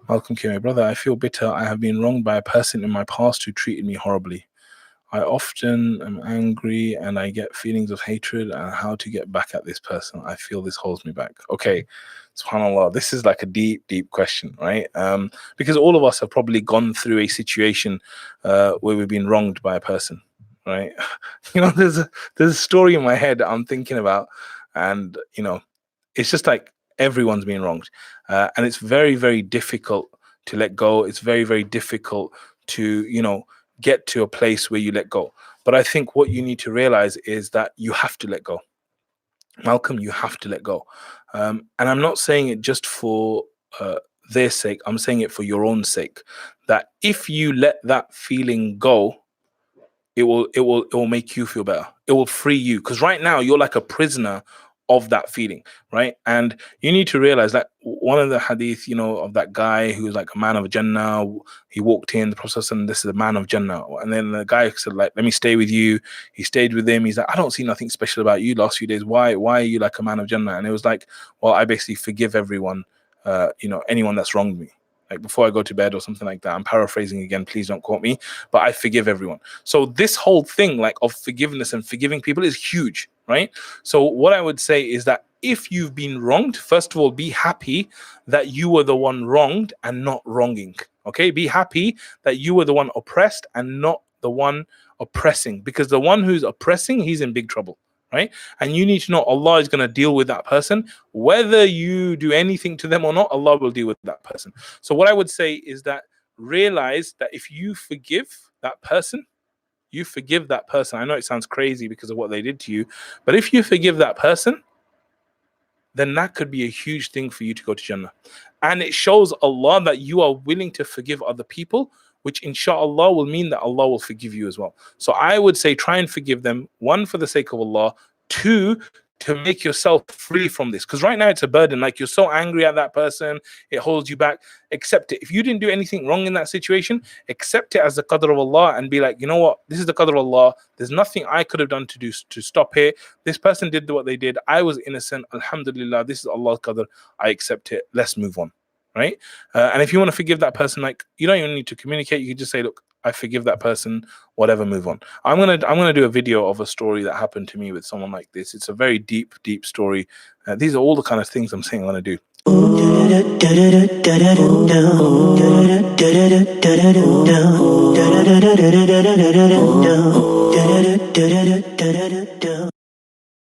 Malcolm K, my brother, I feel bitter. I have been wronged by a person in my past who treated me horribly. I often am angry and I get feelings of hatred, and how to get back at this person. I feel this holds me back. Okay, subhanAllah, this is like a deep, deep question, right? Because all of us have probably gone through a situation where we've been wronged by a person, right? You know, there's a story in my head I'm thinking about, and you know, it's just like everyone's been wronged, and it's very, very difficult to let go. It's very, very difficult to, you know, get to a place where you let go. But I think what you need to realize is that you have to let go. Malcolm, you have to let go. And I'm not saying it just for their sake. I'm saying it for your own sake. That if you let that feeling go, it will make you feel better. It will free you. Because right now you're like a prisoner of that feeling, right? And you need to realize that one of the hadith, you know, of that guy who was like a man of Jannah, he walked in, the Prophet said, this is a man of Jannah. And then the guy said, like, let me stay with you. He stayed with him. He's like, I don't see nothing special about you last few days. Why are you like a man of Jannah? And it was like, well, I basically forgive everyone, you know, anyone that's wronged me. Like before I go to bed or something like that. I'm paraphrasing again, please don't quote me, but I forgive everyone. So this whole thing like of forgiveness and forgiving people is huge, right? So what I would say is that if you've been wronged, first of all, be happy that you were the one wronged and not wronging. Okay, be happy that you were the one oppressed and not the one oppressing, because the one who's oppressing, he's in big trouble. Right? And you need to know Allah is going to deal with that person. Whether you do anything to them or not, Allah will deal with that person. So what I would say is that realize that if you forgive that person, you forgive that person. I know it sounds crazy because of what they did to you, but if you forgive that person, then that could be a huge thing for you to go to Jannah. And it shows Allah that you are willing to forgive other people, which inshallah will mean that Allah will forgive you as well. So I would say try and forgive them, one, for the sake of Allah, two, to make yourself free from this. Because right now it's a burden, like you're so angry at that person, it holds you back. Accept it. If you didn't do anything wrong in that situation, accept it as the qadr of Allah and be like, you know what, this is the qadr of Allah. There's nothing I could have done to stop it. This person did what they did. I was innocent. Alhamdulillah, this is Allah's qadr. I accept it. Let's move on. Right? And if you want to forgive that person, like you don't even need to communicate. You can just say, look, I forgive that person, whatever, move on. I'm gonna do a video of a story that happened to me with someone like this. It's a very deep, deep story. These are all the kind of things I'm saying I'm gonna do.